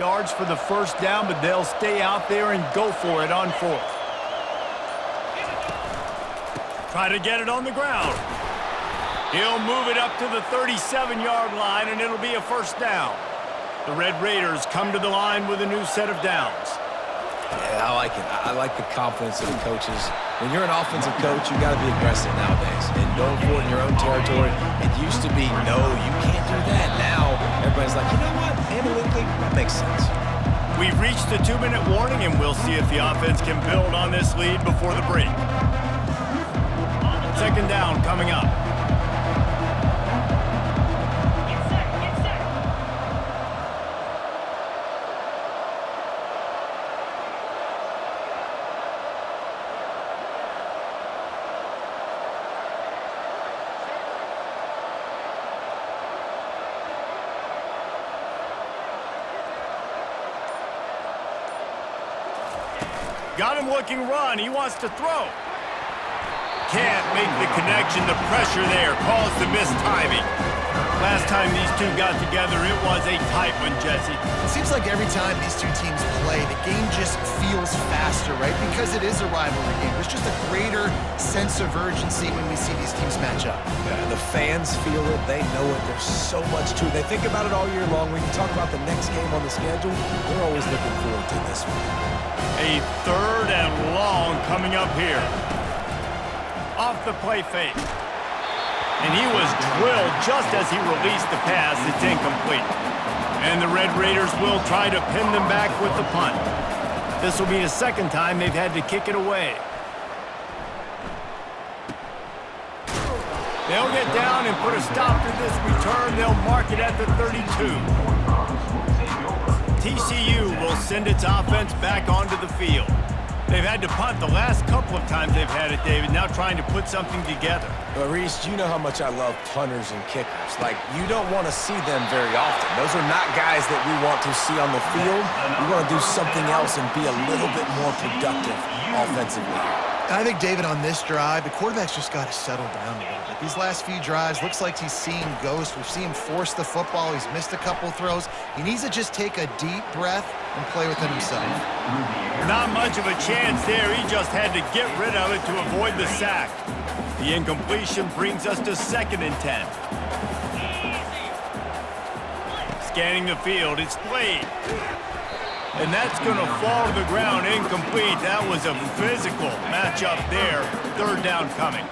yards for the first down, but they'll stay out there and go for it on fourth. Try to get it on the ground. He'll move it up to the 37-yard line, and it'll be a first down. The Red Raiders come to the line with a new set of downs. Yeah, I like it. I like the confidence of the coaches. When you're an offensive coach, you got to be aggressive nowadays. And going for it in your own territory, it used to be, no, you can't do that. Now, everybody's like, you know what? Analytically, that makes sense. We've reached the 2-minute warning, and we'll see if the offense can build on this lead before the break. Second down coming up. Got him looking run. He wants to throw. Can't make the connection. The pressure there caused the missed timing. Last time these two got together, it was a tight one, Jesse. It seems like every time these two teams play, the game just feels faster, right? Because it is a rivalry game. There's just a greater sense of urgency when we see these teams match up. Yeah, the fans feel it. They know it. There's so much to it. They think about it all year long. When you talk about the next game on the schedule, they're always looking forward to this one. A third and long coming up here. Off the play fake. And he was drilled just as he released the pass. It's incomplete. And the Red Raiders will try to pin them back with the punt. This will be the second time they've had to kick it away. They'll get down and put a stop to this return. They'll mark it at the 32. TCU will send its offense back onto the field. They've had to punt the last couple of times they've had it, David, now trying to put something together. But Reese, you know how much I love punters and kickers. Like, you don't want to see them very often. Those are not guys that we want to see on the field. We want to do something else and be a little bit more productive offensively. I think, David, on this drive, the quarterback's just got to settle down a little bit. These last few drives, looks like he's seeing ghosts. We've seen him force the football. He's missed a couple throws. He needs to just take a deep breath and play within himself. Not much of a chance there. He just had to get rid of it to avoid the sack. The incompletion brings us to 2nd and 10. Scanning the field, it's played. And that's going to fall to the ground incomplete. That was a physical matchup there. Third down coming.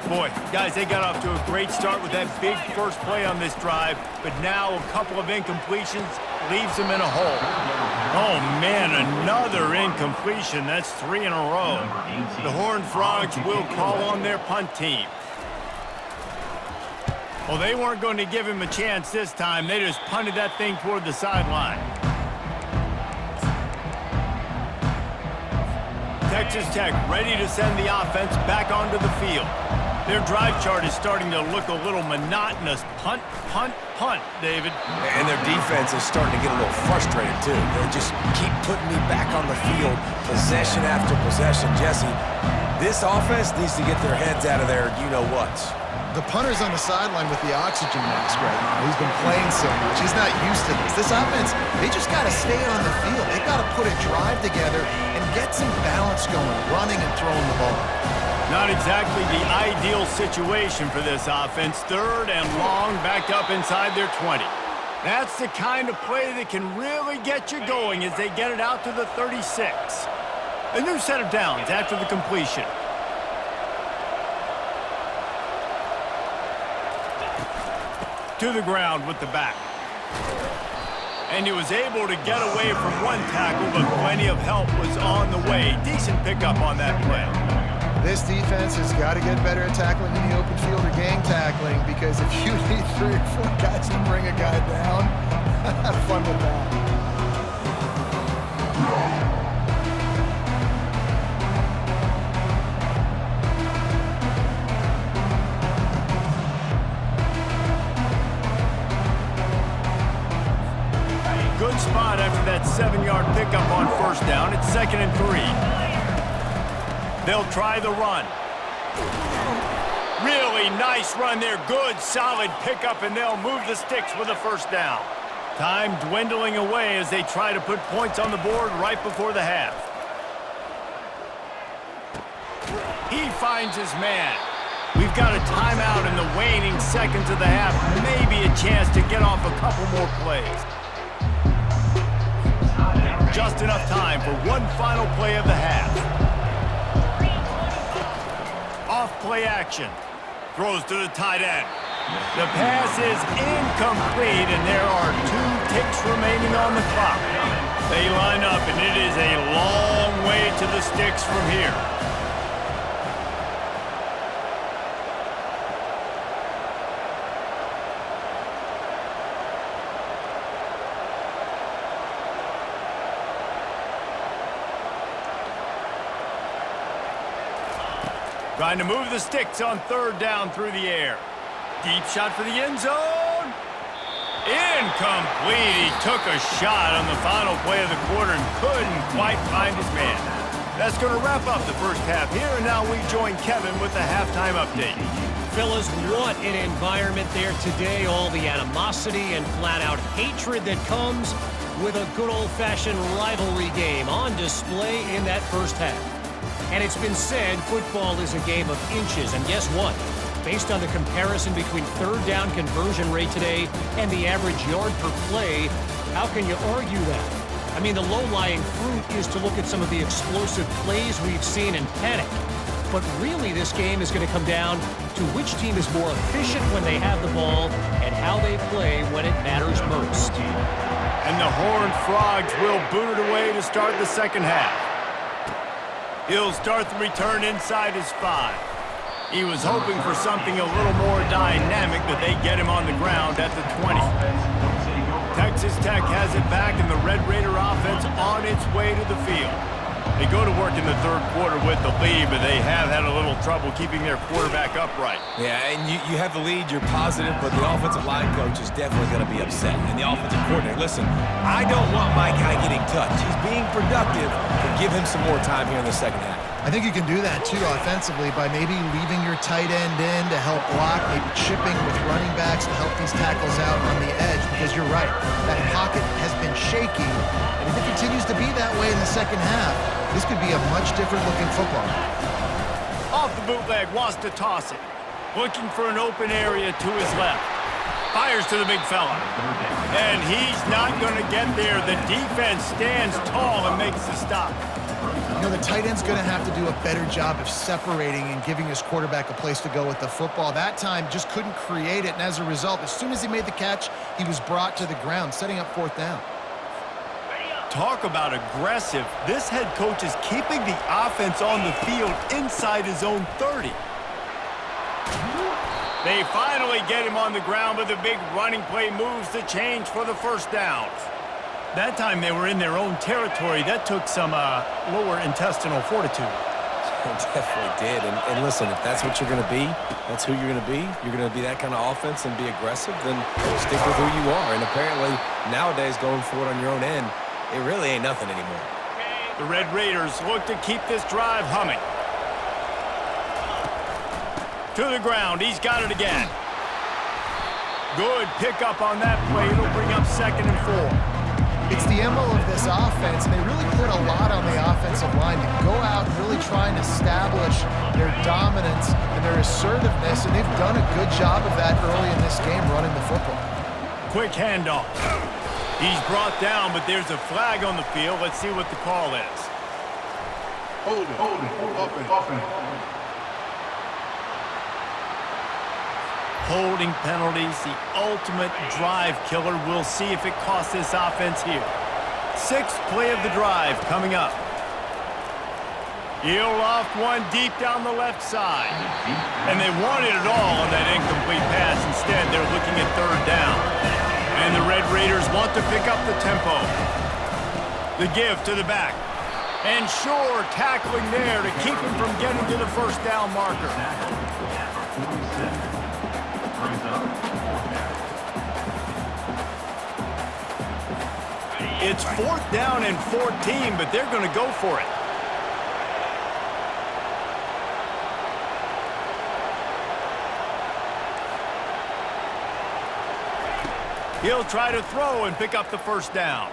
Boy, guys, they got off to a great start with that big first play on this drive, but now a couple of incompletions leaves them in a hole. Oh, man, another incompletion. That's 3 in a row. The Horned Frogs will call on their punt team. Well, they weren't going to give him a chance this time. They just punted that thing toward the sideline. Texas Tech ready to send the offense back onto the field. Their drive chart is starting to look a little monotonous. Punt, punt, punt, David. And their defense is starting to get a little frustrated, too. They just keep putting me back on the field, possession after possession. Jesse, this offense needs to get their heads out of their you-know-whats. The punter's on the sideline with the oxygen mask right now. He's been playing so much. He's not used to this. This offense, they just got to stay on the field. They've got to put a drive together and get some balance going, running and throwing the ball. Not exactly the ideal situation for this offense. Third and long, back up inside their 20. That's the kind of play that can really get you going as they get it out to the 36. A new set of downs after the completion. To the ground with the back. And he was able to get away from one tackle, but plenty of help was on the way. Decent pickup on that play. This defense has got to get better at tackling in the open field or gang tackling, because if you need 3 or 4 guys to bring a guy down, have fun with that. Good spot after that 7-yard pickup on first down. It's 2nd and 3. They'll try the run. Really nice run there. Good, solid pickup, and they'll move the sticks with a first down. Time dwindling away as they try to put points on the board right before the half. He finds his man. We've got a timeout in the waning seconds of the half. Maybe a chance to get off a couple more plays. Just enough time for one final play of the half. Off play action. Throws to the tight end. The pass is incomplete, and there are 2 ticks remaining on the clock. They line up, and it is a long way to the sticks from here. Trying to move the sticks on 3rd down through the air. Deep shot for the end zone. Incomplete. He took a shot on the final play of the quarter and couldn't quite find his man. That's going to wrap up the first half here, and now we join Kevin with the halftime update. Fellas, what an environment there today. All the animosity and flat-out hatred that comes with a good old-fashioned rivalry game on display in that first half. And it's been said football is a game of inches, and guess what? Based on the comparison between 3rd down conversion rate today and the average yard per play, how can you argue that? I mean, the low-lying fruit is to look at some of the explosive plays we've seen and panic. But really, this game is going to come down to which team is more efficient when they have the ball and how they play when it matters most. And the Horned Frogs will boot it away to start the second half. He'll start the return inside his 5. He was hoping for something a little more dynamic, but they get him on the ground at the 20. Texas Tech has it back, and the Red Raider offense on its way to the field. They go to work in the 3rd quarter with the lead, but they have had a little trouble keeping their quarterback upright. Yeah, and you have the lead, you're positive, but the offensive line coach is definitely going to be upset. And the offensive coordinator, listen, I don't want my guy getting touched. He's being productive, but give him some more time here in the second half. I think you can do that, too, offensively, by maybe leaving your tight end in to help block, maybe chipping with running backs to help these tackles out on the edge, because you're right, that pocket has been shaky, and if it continues to be that way in the second half, this could be a much different-looking football. Off the bootleg, wants to toss it. Looking for an open area to his left. Fires to the big fella. And he's not going to get there. The defense stands tall and makes the stop. You know, the tight end's going to have to do a better job of separating and giving his quarterback a place to go with the football. That time just couldn't create it, and as a result, as soon as he made the catch, he was brought to the ground, setting up 4th down. Talk about aggressive. This head coach is keeping the offense on the field inside his own 30. They finally get him on the ground, but the big running play moves the change for the 1st down. That time they were in their own territory. That took some lower intestinal fortitude. It definitely did. And listen, if that's what you're going to be, that's who you're going to be. You're going to be that kind of offense and be aggressive, then stick with who you are. And apparently, nowadays, going for it on your own end, it really ain't nothing anymore. The Red Raiders look to keep this drive humming. To the ground. He's got it again. Good pickup on that play. It'll bring up 2nd and 4. It's the MO of this offense, and they really put a lot on the offensive line to go out and really try and establish their dominance and their assertiveness, and they've done a good job of that early in this game running the football. Quick handoff. He's brought down, but there's a flag on the field. Let's see what the call is. Hold it, offense. Holding penalties, the ultimate drive killer. We'll see if it costs this offense here. 6th play of the drive coming up. He'll loft one deep down the left side. And they wanted it all on that incomplete pass. Instead, they're looking at 3rd down. And the Red Raiders want to pick up the tempo. The give to the back. And sure, tackling there to keep him from getting to the 1st down marker. It's 4th down and 14, but they're going to go for it. He'll try to throw and pick up the first down.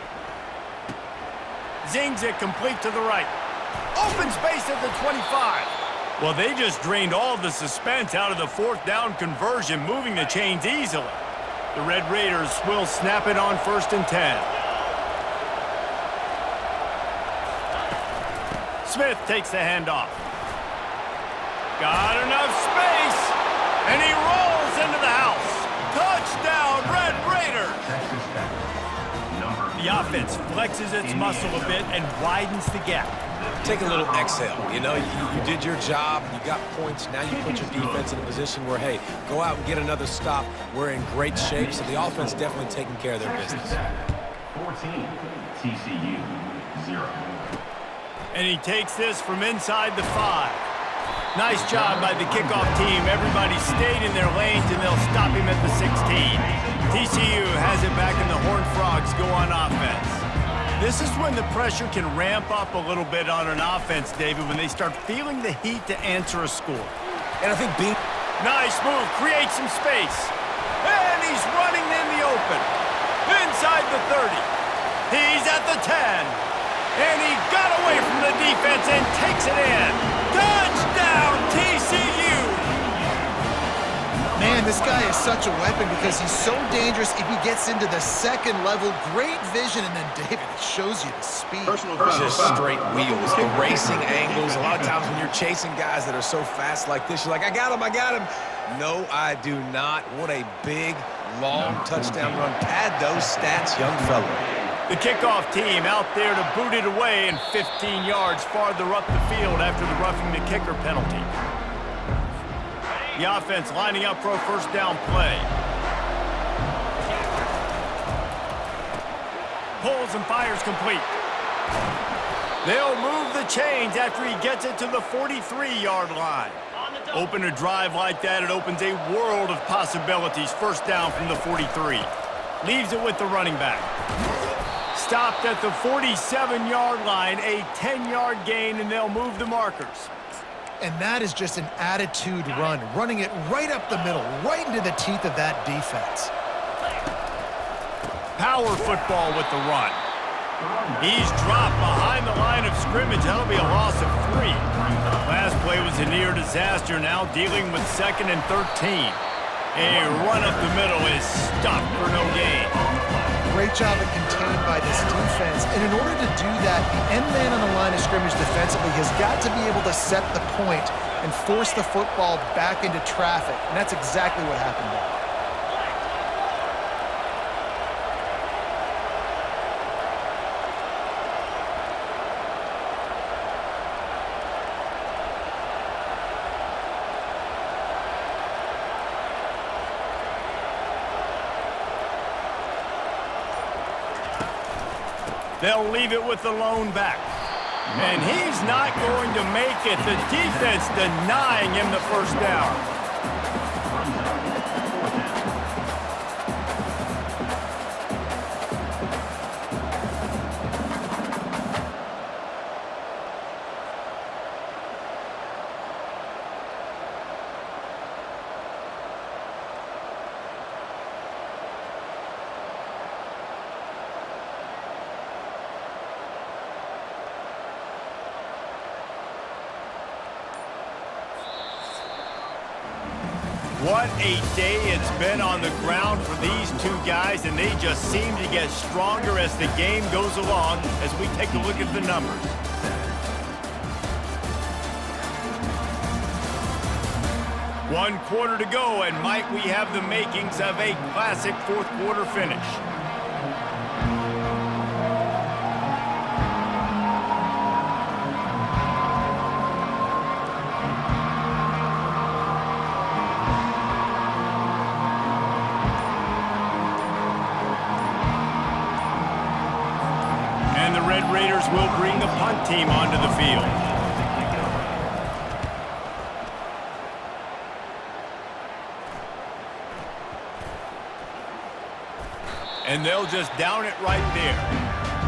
Zings it complete to the right. Open space at the 25. Well, they just drained all the suspense out of the fourth down conversion, moving the chains easily. The Red Raiders will snap it on 1st and 10. Smith takes the handoff. Got enough space, and he rolls into the house. Touchdown, Red Raiders! The offense flexes its muscle a bit and widens the gap. Take a little exhale. You know, you did your job. You got points. Now you put your defense in a position where, hey, go out and get another stop. We're in great shape, so the offense definitely taking care of their business. 14, TCU, 0. And he takes this from inside the 5. Nice job by the kickoff team. Everybody stayed in their lanes, and they'll stop him at the 16. TCU has it back, and the Horned Frogs go on offense. This is when the pressure can ramp up a little bit on an offense, David, when they start feeling the heat to answer a score. And I think Nice move, creates some space. And he's running in the open. Inside the 30. He's at the 10. And he got away from the defense and takes it in. Touchdown, TCU! Man, this guy is such a weapon because he's so dangerous if he gets into the second level. Great vision, and then David shows you the speed. just straight wheels, erasing angles. A lot of times when you're chasing guys that are so fast like this, you're like, I got him, I got him. No, I do not. What a big, long touchdown run. Pad those stats, young fella. The kickoff team out there to boot it away and 15 yards farther up the field after the roughing the kicker penalty. The offense lining up for a first down play. Pulls and fires complete. They'll move the chains after he gets it to the 43-yard line. Open a drive like that, it opens a world of possibilities. First down from the 43. Leaves it with the running back. Stopped at the 47-yard line, a 10-yard gain, and they'll move the markers. And that is just an attitude run, running it right up the middle, right into the teeth of that defense. Power football with the run. He's dropped behind the line of scrimmage. That'll be a loss of 3. Last play was a near disaster, now dealing with 2nd and 13. A run up the middle is stopped for no gain. Great job of contained by this defense. And in order to do that, the end man on the line of scrimmage defensively has got to be able to set the point and force the football back into traffic. And that's exactly what happened there. They'll leave it with the lone back. And he's not going to make it. The defense denying him the first down. What a day it's been on the ground for these two guys, and they just seem to get stronger as the game goes along as we take a look at the numbers. One quarter to go, and might we have the makings of a classic fourth quarter finish. Raiders will bring the punt team onto the field. And they'll just down it right there.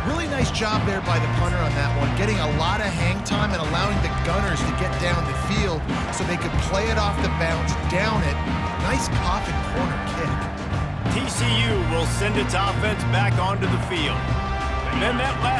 Really nice job there by the punter on that one, getting a lot of hang time and allowing the gunners to get down the field so they could play it off the bounce, down it. Nice coffin corner kick. TCU will send its offense back onto the field. And then that last